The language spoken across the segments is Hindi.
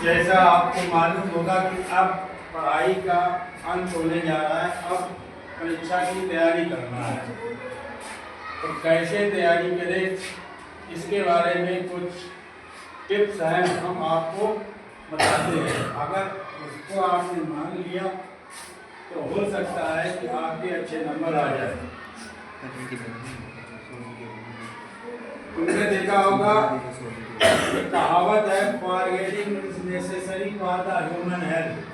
जैसा आपको मालूम होगा कि अब पढ़ाई का अंत होने जा रहा है, अब परीक्षा की तैयारी करना है। तो कैसे तैयारी करें इसके बारे में कुछ टिप्स हैं, हम आपको बताते हैं। अगर उसको आपने मान लिया तो हो सकता है कि आपके अच्छे नंबर आ जाए। तुमने देखा होगा कहावत है, forgetting is necessary for the human health.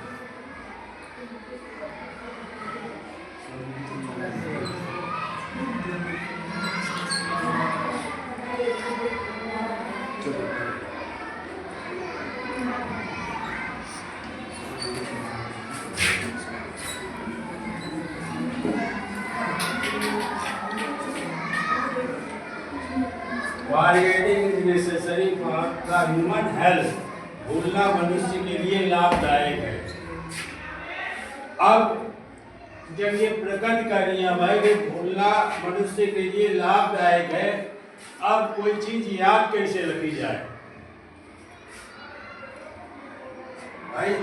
Forgetting is necessary for the human health. भूलना मनुष्य के लिए लाभदायक है। अब जब ये प्रकट कर नियम है कि भूलना मनुष्य के लिए लाभदायक है, अब कोई चीज याद कैसे रखी जाए? भाई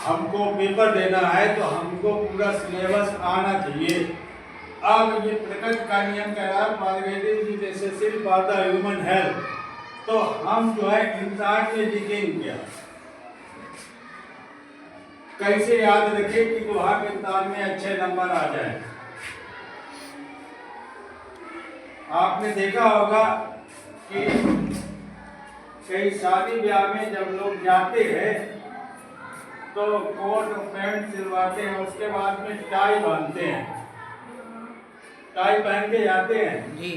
हमको पेपर देना है तो हमको पूरा सिलेबस आना चाहिए। अब ये प्रकट का नियम कह रहा है forgetting is necessary for the human health, तो हम जो है इम्तिहान में लिखेंगे क्या? कैसे याद रखें कि वहां के इम्तिहान में अच्छे नंबर आ जाए? आपने देखा होगा कि कई शादी ब्याह में जब लोग जाते हैं तो कोट और पैंट सिलवाते हैं, उसके बाद में टाई बांधते हैं, टाई पहन के जाते हैं जी।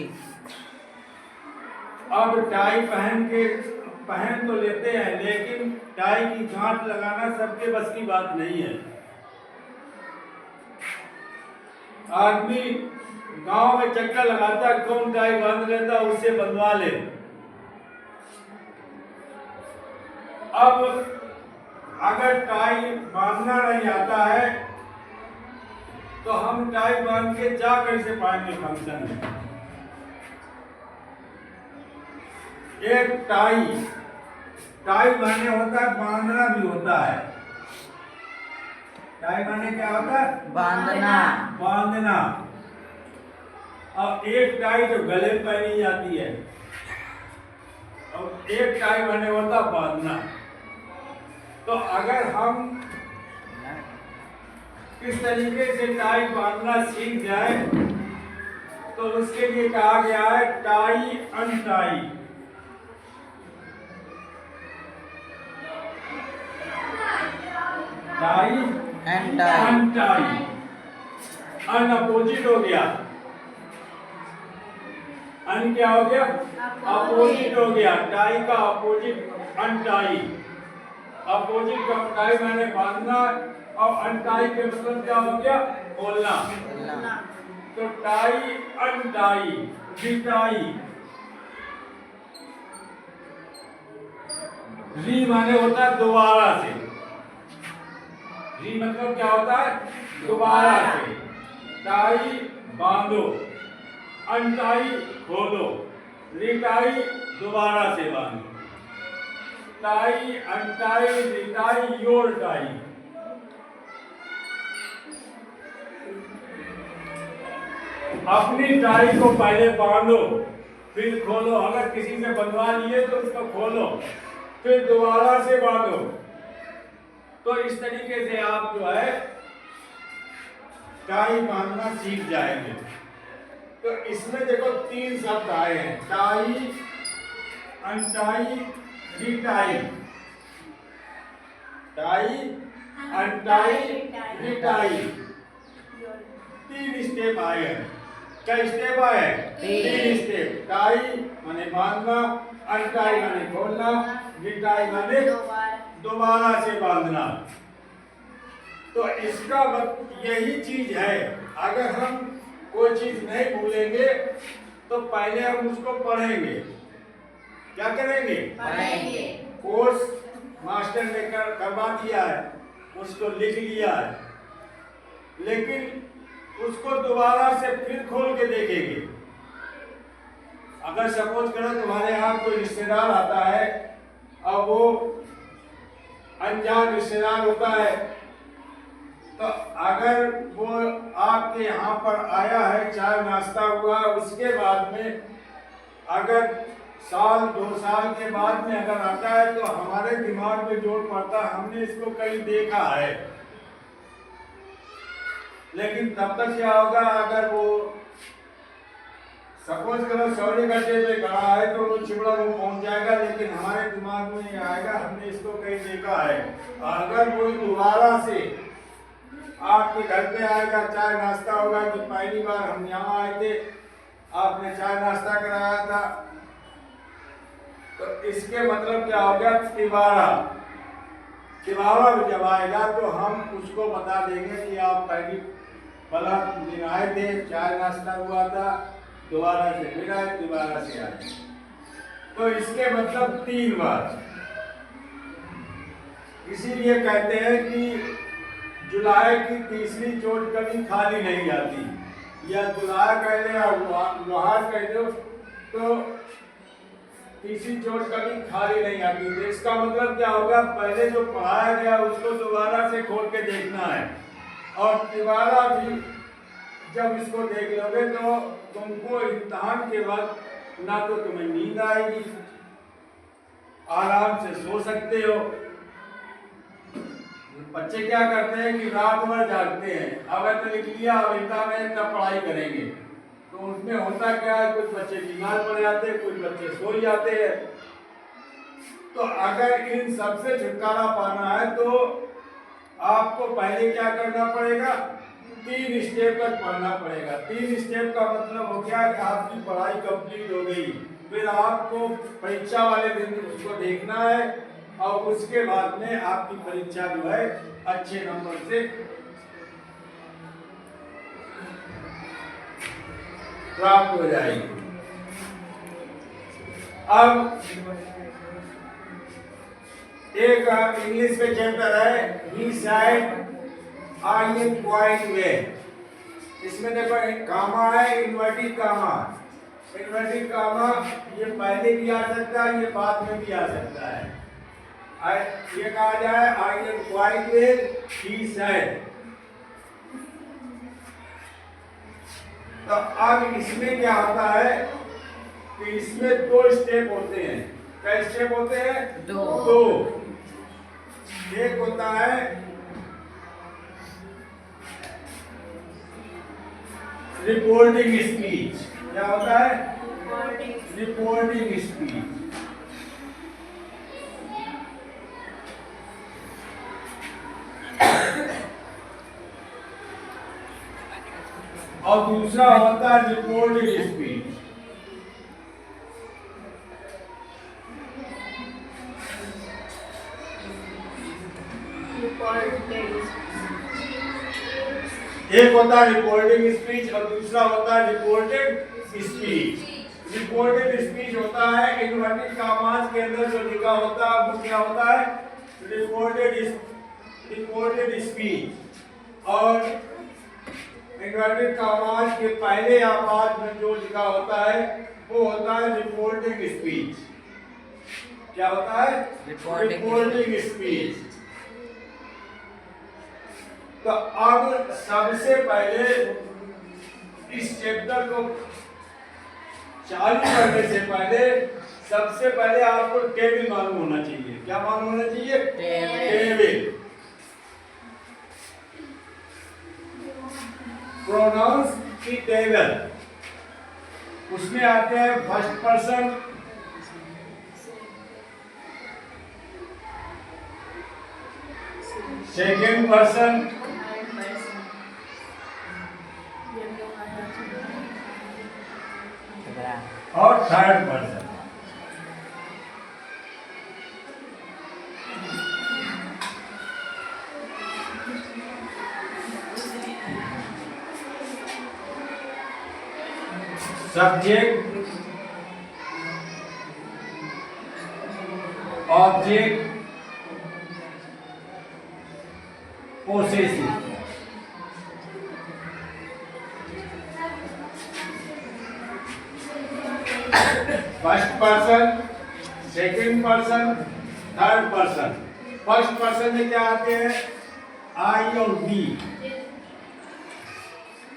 अब टाई पहन तो लेते हैं, लेकिन टाई की गांठ लगाना सबके बस की बात नहीं है। आदमी गांव में चक्कर लगाता है, कौन टाई बांध लेता उससे बंधवा ले। अब अगर टाई बांधना नहीं आता है तो हम टाई बांध के जा कैसे पाएंगे फंक्शन में? एक टाई माने होता है बांधना भी होता है। टाई माने क्या होता है? बांधना। अब एक टाई जो गले में पहनी जाती है, और एक टाई माने होता है बांधना। तो अगर हम किस तरीके से टाई बांधना सीख जाए तो उसके लिए कहा गया है टाई अनटाई। टाई अनटाई, अन अपोजिट हो गया, अन क्या हो गया? अपोजिट हो गया। टाई का अपोजिट अनटाई। अपोजिट का टाई मैंने बांधना और अनटाई के मतलब क्या हो गया? खोलना। तो टाई अनटाई, रिटाई। री माने होता है दोबारा से। री मतलब क्या होता है? दोबारा से। टाई बांधो, अनटाई खोलो, रिटाई दोबारा से बांधो। Tie untie retie your tie. अपनी टाई को पहले बांधो फिर खोलो। अगर किसी से बंधवा लिए तो उसको खोलो फिर दोबारा से बांधो। तो इस तरीके से आप जो है टाई बांधना सीख जाएंगे। तो इसमें देखो 3 शब्द आए हैं, tie, untie, retie. Tie, untie, retie, 3 step आए हैं। क्या स्टेप आए? 3 स्टेप। टाई माने बांधना, अनटाई माने खोलना, रिटाई माने दोबारा से बांधना। तो इसका यही चीज है। अगर हम कोई चीज नहीं भूलेंगे तो पहले हम उसको पढ़ेंगे। क्या करेंगे? पढ़ेंगे। कोर्स मास्टर ने करवा दिया है, उसको लिख लिया है, लेकिन उसको दोबारा से फिर खोल के देखेंगे। अगर सपोज करो तुम्हारे यहाँ कोई रिश्तेदार आता है और वो अनजान रिश्तेदार होता है। तो अगर वो आपके यहाँ पर आया है, चाय नाश्ता हुआ, उसके बाद में अगर साल 2 साल के बाद में अगर आता है तो हमारे दिमाग में जोर पड़ता है, हमने इसको कहीं देखा है। लेकिन तब तक क्या होगा, अगर वो सपोज करो 100 घंटे पे खड़ा है तो वो चिमड़ा वो पहुंच जाएगा, लेकिन हमारे दिमाग में ये आएगा हमने इसको कहीं देखा है। अगर वो दोबारा से आपके घर पे आएगा, चाय नाश्ता होगा कि पहली बार हम यहाँ आए थे, आपने चाय नाश्ता कराया था, तो इसके मतलब क्या हो गया, तिबारा जब आएगा तो हम उसको बता देंगे कि आप पहली फला दिन आए थे, चाय नाश्ता हुआ था, दोबारा से फिर आए, दोबारा से आए। तो इसके मतलब 3 बार। इसीलिए कहते हैं कि जुलाई की तीसरी चोट कभी खाली नहीं जाती, या जुलाई कह दे या लोहार कह दो, तो तीसरी चोट कभी खाली नहीं आती। तो इसका मतलब क्या होगा, पहले जो पढ़ाया गया उसको दोबारा से खोल के देखना है, और दोबारा भी जब इसको देख लोगे तो तुमको इम्तिहान के वक्त ना तो तुम्हें नींद आएगी, आराम से सो सकते हो। बच्चे क्या करते हैं कि रात भर जागते हैं, अगर तो लिख लिया अब एग्जाम है तब पढ़ाई करेंगे, तो उसमें होता क्या है, कुछ बच्चे बीमार पड़ जाते हैं, कुछ बच्चे सो जाते हैं। तो अगर इन सबसे छुटकारा पाना है तो आपको पहले क्या करना पड़ेगा, 3 स्टेप तक पढ़ना पड़ेगा। 3 स्टेप का मतलब हो गया कि आपकी पढ़ाई कंप्लीट हो गई, फिर आपको परीक्षा वाले दिन उसको देखना है, और उसके बाद में आपकी परीक्षा जो है अच्छे नंबर से प्राप्त हो जाएगी। अब एक इंग्लिश में चैप्टर है, ही साइड आई एम क्वाइट वे। इसमें देखो एक कामा है, इन्वर्टेड कामा। इन्वर्टेड कामा ये पहले भी आ सकता है, ये बाद में भी आ सकता है। ये कहा जाए I am quite well, he said. तो अब इसमें क्या होता है कि इसमें 2 स्टेप होते हैं। क्या स्टेप होते हैं? 2। एक होता है रिपोर्टिंग स्पीच। क्या होता है? Reporting speech. और दूसरा होता है रिपोर्टिंग स्पीच। एक होता है रिपोर्टिंग स्पीच और दूसरा होता है रिपोर्टेड स्पीच। रिपोर्टेड स्पीच होता है इन्वर्टेड कॉमास के अंदर जो लिखा होता है वो क्या होता है? Reported speech. और इन्वर्टेड कॉमास के पहले या बाद में जो लिखा होता है वो होता है रिपोर्टिंग स्पीच। क्या होता है? Reporting speech. तो अब सबसे पहले इस चैप्टर को चालू करने से पहले सबसे पहले आपको टेबल मालूम होना चाहिए। क्या मालूम होना चाहिए? टेबल। प्रोनाउंस की टेबल। उसमें आते हैं फर्स्ट पर्सन, सेकेंड पर्सन और third person. Subject, object, possessive. First person, second person, third person. First person में क्या आते हैं? आई और वी।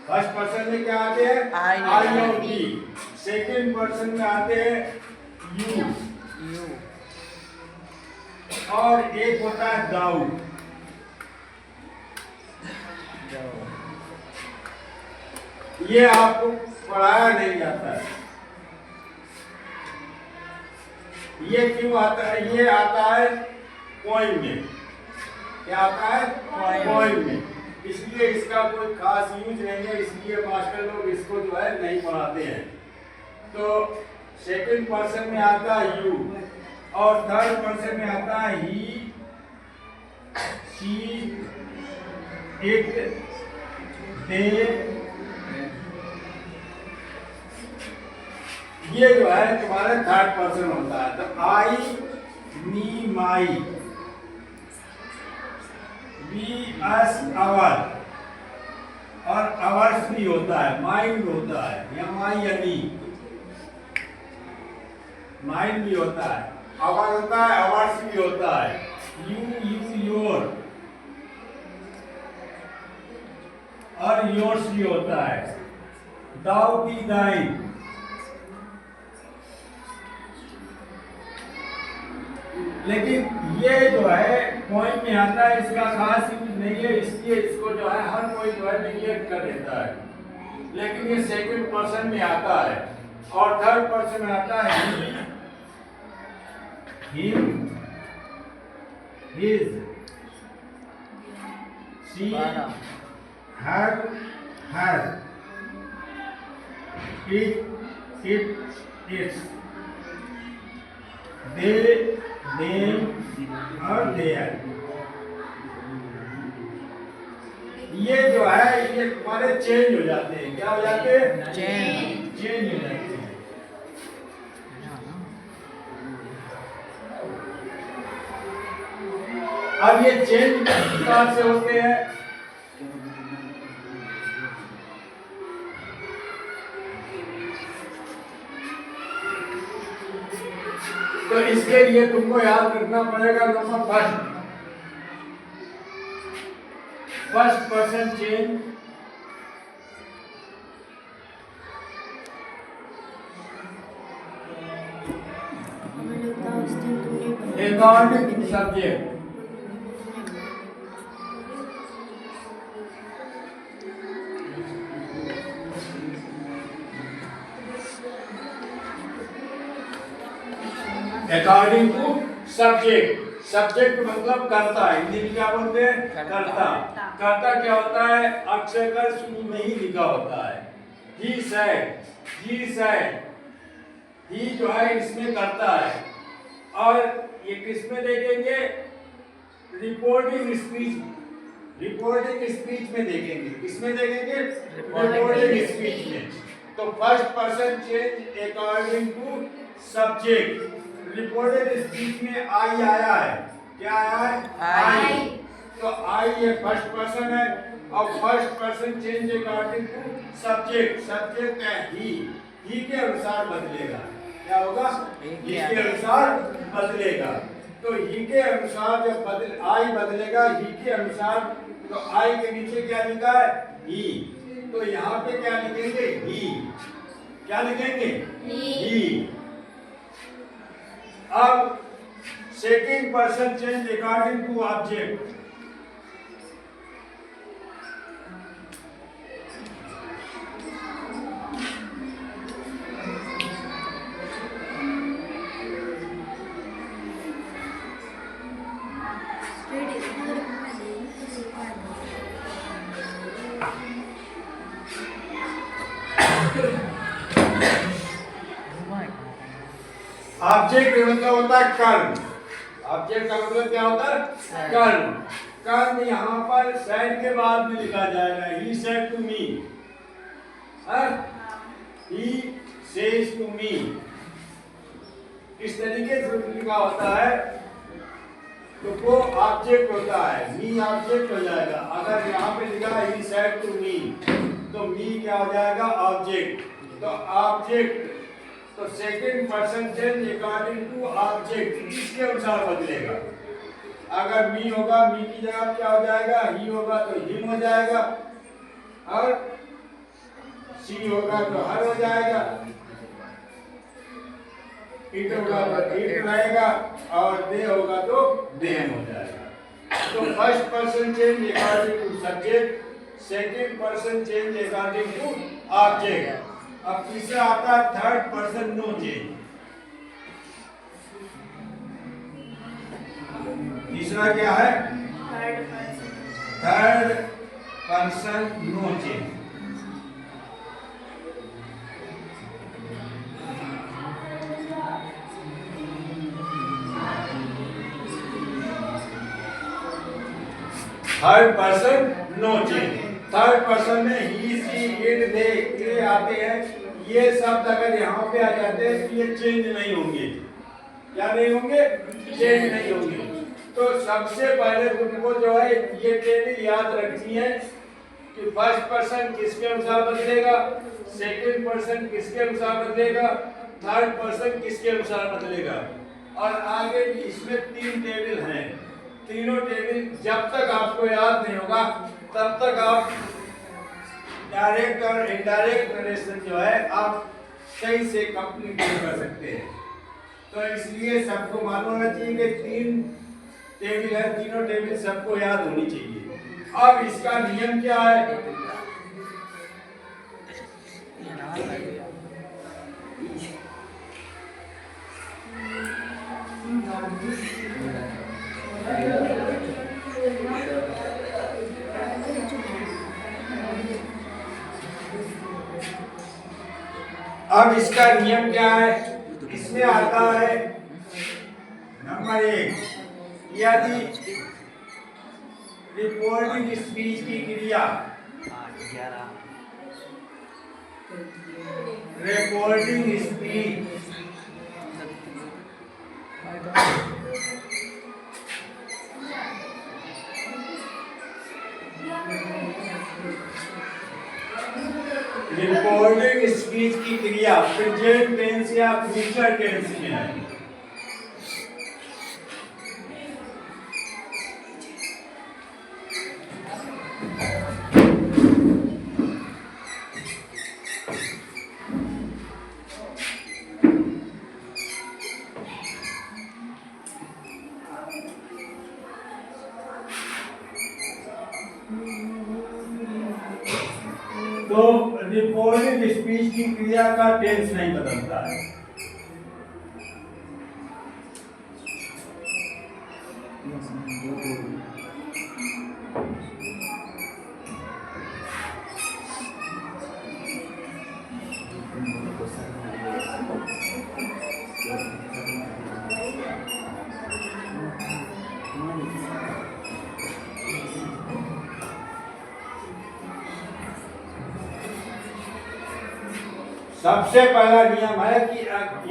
फर्स्ट पर्सन में क्या आते हैं? आई और वी। सेकंड पर्सन में आते हैं यू, और एक होता है दाऊ। ये आपको पढ़ाया नहीं जाता है। ये क्यों आता है? ये आता है पोइम में। क्या आता है? पोइम में। इसलिए इसका कोई खास यूज नहीं है, इसलिए मास्टर लोग इसको जो है नहीं पढ़ाते हैं। तो सेकंड पर्सन में आता है यू, और थर्ड पर्सन में आता है ही, शी, इट, दे। ये जो है तुम्हारा थर्ड पर्सन होता है। तो आई, मी, माई, वी, अस, आवर, और आवर्स भी होता है, माइंड होता है, या माई या मी, माइंड भी होता है, आवर होता है, आवर्स भी होता है, यू, योर, और योर्स भी होता है, दाउ, दी, दाइन। लेकिन ये जो है पॉइंट में आता है, इसका खास यूज नहीं है, इसलिए इसको जो है हर कोई जो है निग्लेक्ट कर देता है। लेकिन ये सेकंड पर्सन में आता है, और थर्ड पर्सन में आता है he, him, his, she, her, her, it, its, they, them, और देयर। ये जो है ये तुम्हारे चेंज हो जाते हैं। क्या हो जाते हैं? चेंज हो जाते हैं। अब ये चेंज किस प्रकार से होते हैं? तो इसके लिए तुमको याद रखना पड़ेगा number first person change, according to subject. According to subject. Subject मतलब कर्ता, हिंदी में क्या बोलते हैं? कर्ता। कर्ता क्या होता है? अक्षर का शुरू में ही लिखा होता है। ही सैड, ही सैड, ही जो है इसमें करता है। और ये किस में देखेंगे? रिपोर्टिंग स्पीच, रिपोर्टिंग स्पीच में देखेंगे। किसमें देखेंगे? रिपोर्टिंग स्पीच में। तो first person change according to subject. Reported speech में आई आया है। क्या आया है? आई। तो आई ये फर्स्ट पर्सन है, और first person change according to subject. Subject है ही के अनुसार बदलेगा। क्या होगा? ही के अनुसार बदलेगा। तो ही के अनुसार जब आई बदलेगा ही के अनुसार, तो आई के नीचे क्या लिखा है? ही। तो यहाँ पे क्या लिखेंगे? ही। क्या लिखेंगे? ही। अब second person change according to object. Object मतलब होता है कर्म। ऑब्जेक्ट का मतलब क्या होता है? कर्म। कर्म यहाँ पर सेड के बाद में लिखा जाएगा। He said to me, he says to me. इस तरीके से लिखा होता है, तो वो ऑब्जेक्ट होता है। मी ऑब्जेक्ट हो जाएगा। अगर यहाँ पे लिखा है ही सेड टू मी, तो मी क्या हो जाएगा? ऑब्जेक्ट। तो ऑब्जेक्ट, तो second person change according to object, इसके अनुसार बदलेगा। अगर मी होगा, मी की जगह क्या हो जाएगा, ही होगा तो हिम हो जाएगा, और शी होगा तो हर हो जाएगा, इट होगा तो इट रहेगा, और दे होगा तो देम हो जाएगा। तो first person change according to subject, second person change according to object. अब तीसरा आता है थर्ड पर्सन नो चेंज। तीसरा क्या है? Third person no change. Third person no change. Third person में ही, सी, इट, दे, ये आते हैं। ये शब्द अगर यहाँ पे आ जाते हैं तो ये चेंज नहीं होंगे। क्या नहीं होंगे? चेंज नहीं होंगे। तो सबसे पहले तुमको जो है ये टेबल याद रखनी है कि फर्स्ट पर्सन किसके अनुसार बदलेगा, सेकंड पर्सन किसके अनुसार बदलेगा, थर्ड पर्सन किसके अनुसार बदलेगा। और आगे भी इसमें 3 टेबल हैं। तीनों टेबल जब तक आपको याद नहीं होगा तब तक आप डायरेक्ट और इनडायरेक्ट रिलेशन जो है आप सही से कंप्लीट नहीं कर सकते हैं। तो इसलिए सबको मालूम होना चाहिए कि 3 टेबल है, तीनों टेबल सबको याद होनी चाहिए। अब इसका नियम क्या है? अब इसका नियम क्या है? इसमें आता है नंबर 1, यदि रिपोर्टिंग स्पीच की क्रिया, रिपोर्टिंग स्पीच रिपोर्टिंग स्पीच की क्रिया प्रेजेंट टेंस या फ्यूचर टेंस में है। तो रिपोर्टिंग स्पीच की क्रिया का टेंस नहीं बदलता है। सबसे पहला नियम है कि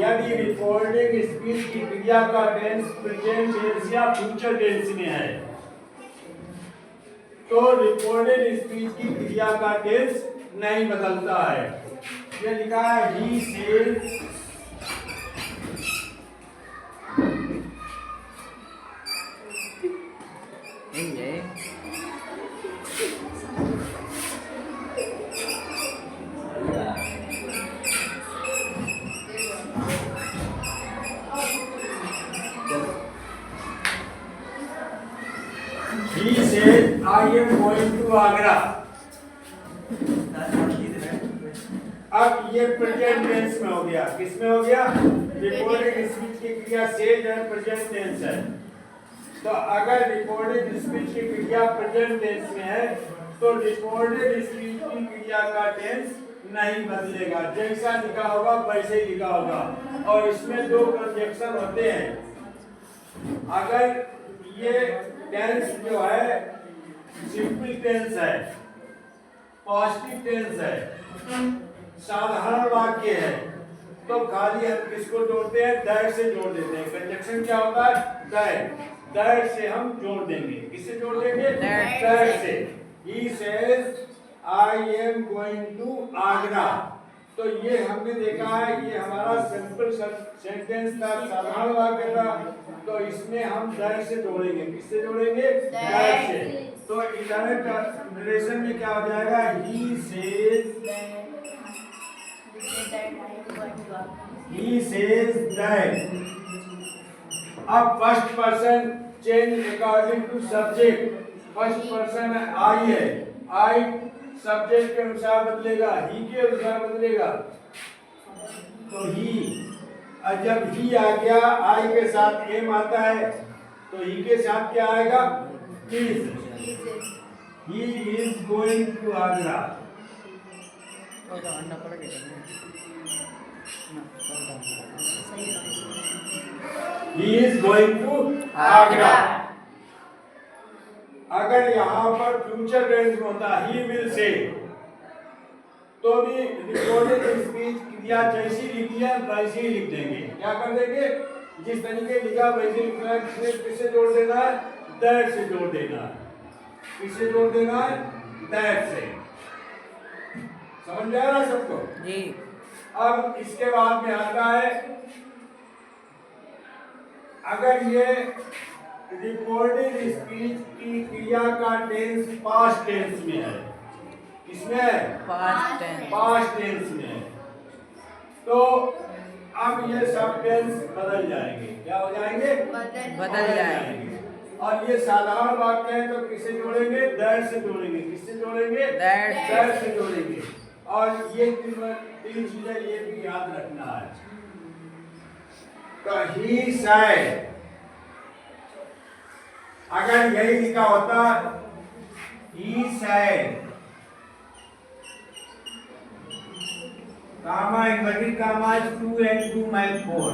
यदि रिपोर्टिंग स्पीच की क्रिया का टेंस प्रेजेंट टेंस या फ्यूचर टेंस में है तो रिपोर्टेड स्पीच की क्रिया का टेंस नहीं बदलता है। ये लिखा है he said, He said, I am going to Agra. अब ये प्रेजेंट टेंस में हो गया। किस में हो गया? रिपोर्टेड स्पीच की क्रिया सेड है, प्रेजेंट टेंस है। तो अगर रिपोर्टेड स्पीच की क्रिया प्रेजेंट टेंस में है तो रिपोर्टेड स्पीच की क्रिया का टेंस नहीं बदलेगा। जैसा लिखा होगा वैसे ही लिखा होगा। और इसमें 2 कंजक्शन होते हैं। अगर ये टेंस जो है सिंपल टेंस है, पॉजिटिव टेंस है, साधारण वाक्य है, तो खाली हम किसको जोड़ते हैं? दैट से जोड़ देते हैं। कंजक्शन क्या होता है? दैट। दैट से हम जोड़ देंगे। किससे जोड़ देंगे? दैट से। He says I am going to Agra। तो ये हमने देखा है, ये हमारा सिंपल सेंटेंस था, साधारण वाक्य था। तो इसमें हम दैट से जोड़ेंगे। किससे जोड़ेंगे? दैट से। तो इनडायरेक्ट रिलेशन में क्या हो जाएगा? He says that. अब first person change according to subject. First person I है, आई सब्जेक्ट के अनुसार बदलेगा, ही के अनुसार बदलेगा। तो ही, और जब ही आ गया, आई के साथ एम आता है, तो ही के साथ क्या आएगा? Is. He is going to Agra. He is going to Agra. अगर यहाँ पर फ्यूचर टेंस में होता ही विल से, तो भी रिकॉर्डेड स्पीच क्रिया जैसी लिखी है वैसे ही लिख देंगे। क्या कर देंगे? जिस तरीके लिखा वैसे लिखना है। किससे जोड़ देना है? दैट से जोड़ देना है। किससे जोड़ देना है? दैट से। समझ में आ रहा है सबको? जी। अब इसके बाद में आता है, अगर ये रिकॉर्डेड स्पीच की क्रिया का टेंस पास्ट टेंस में है। किसमें है? पास्ट टेंस में है। तो अब ये सब टेंस बदल जाएंगे। क्या हो जाएंगे? बदल जाएंगे। और ये साधारण वाक्य है, तो किससे जोड़ेंगे? दैट से जोड़ेंगे। किससे जोड़ेंगे? दैट से जोड़ेंगे। और ये तीन चीजें ये भी याद रखना है। तो ही सेड, अगर यही लिखा होता he said, comma inverted comma 2 and 2 make 4।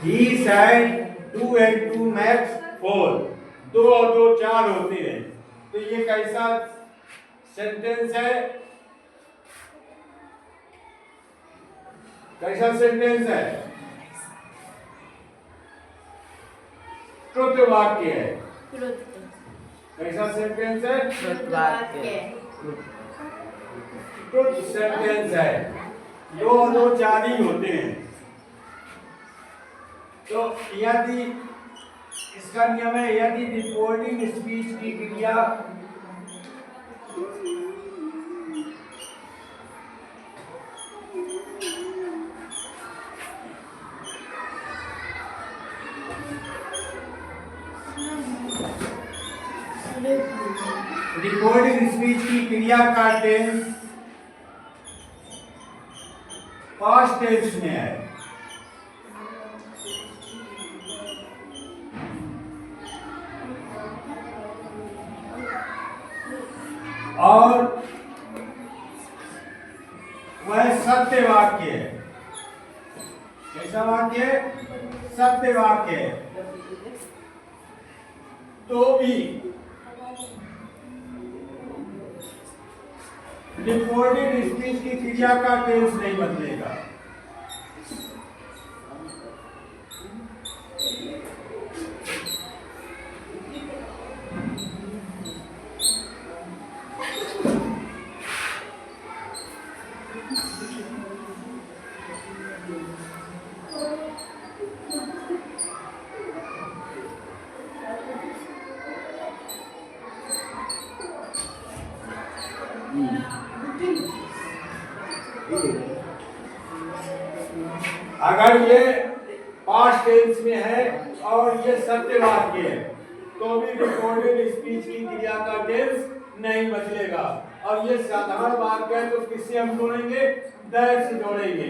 He said 2 and 2 makes 4। 2 और 2 4 होते हैं। तो ये कैसा सेंटेंस है? कैसा सेंटेंस है? ट्रुथ वाक्य है। कैसा सेंटेंस है? ट्रुथ वाक्य। ट्रुथ सेंटेंस है। 2 और 2 4 ही होते हैं। तो यदि इसका नियम है, यदि रिकॉर्डिंग स्पीच की क्रिया का टेंस पास्ट टेंस में है, और वह सत्य वाक्य है। कैसा वाक्य है? सत्य वाक्य है। तो भी रिकॉर्डेड स्पीच की क्रिया का टेंस नहीं बदलेगा। अगर ये पास्ट टेंस में है और ये सत्य वाक्य है, तो भी रिकॉर्डेड स्पीच की क्रिया का टेंस नहीं बदलेगा। और ये साधारण वाक्य है, तो किससे हम जोड़ेंगे? दैट से जोड़ेंगे।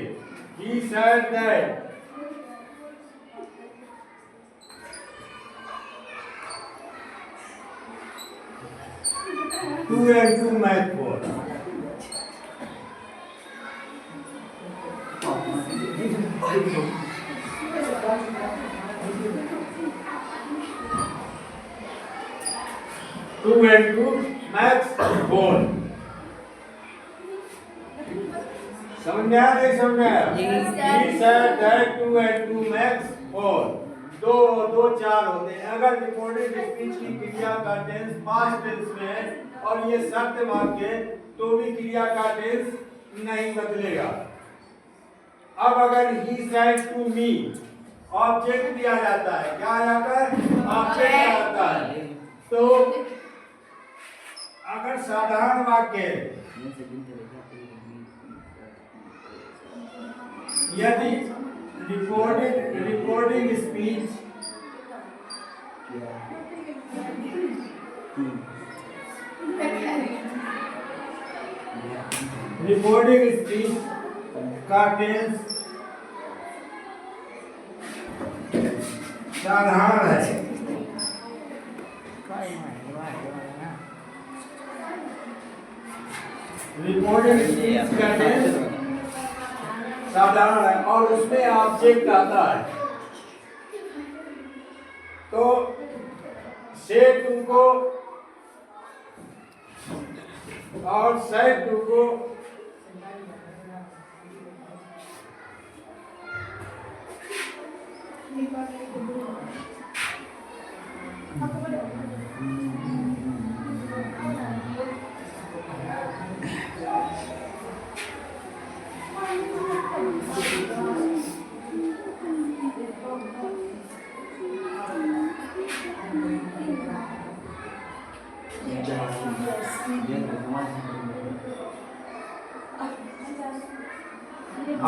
He said that। Two and two make 4। Two and two makes 4। समझ में आया नहीं समझ में आया? जी। He said that 2 and 2 makes 4. दो दो चार होते हैं। अगर रिकॉर्डेड स्पीच की क्रिया का टेंस पास्ट टेंस में है और ये सत्य वाक्य है तो भी क्रिया का टेंस नहीं बदलेगा। अब अगर he said to me object दिया जाता है, क्या आ जाता है? ऑब्जेक्ट आता है। तो अगर साधारण वाक्य यदि रिकॉर्डिंग स्पीच का टेंस साधारण है, रिकॉर्डिंग स्पीच का टेंस साधारण है और उसमें ऑब्जेक्ट आता है तो से तुमको और सेड तुमको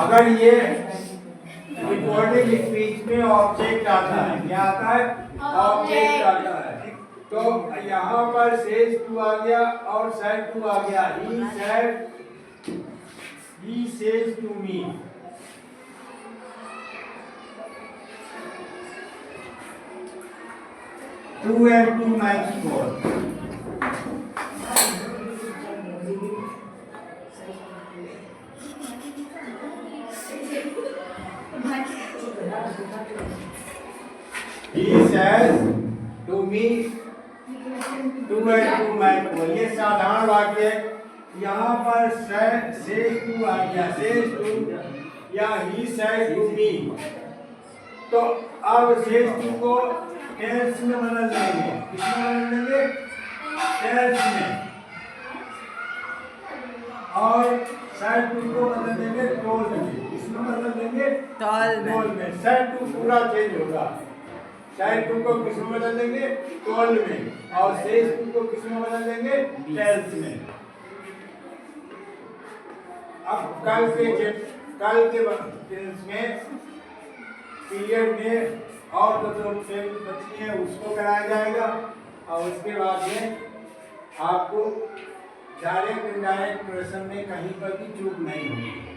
अगर ये रिकॉर्डिंग स्पीच में ऑब्जेक्ट आता है, क्या आता है? ऑब्जेक्ट आता है। तो यहाँ पर सेज टू आ गया और सेड टू आ गया। He says to me. Two and two makes 4। He says to me, to and to my को। ये साधारण वाक्य यहाँ पर says to आ गया, says to या he said to me। तो अब says to को टेंस में बदल देंगे। किसमें बदल देंगे? टेंस में। और said to को बदल देंगे told में। किसमें बदल देंगे? told में। said to पूरा चेंज होगा। साइड टू को किस में बदल देंगे? टोल्ड में। और सेज टू को किस में बदल देंगे? टेल्स में। अब कल के टेंस में पीरियड में और जो टेबल बची है उसको कराया जाएगा और उसके बाद में आपको डायरेक्ट इनडायरेक्ट प्रश्न में कहीं पर भी चूक नहीं होगी।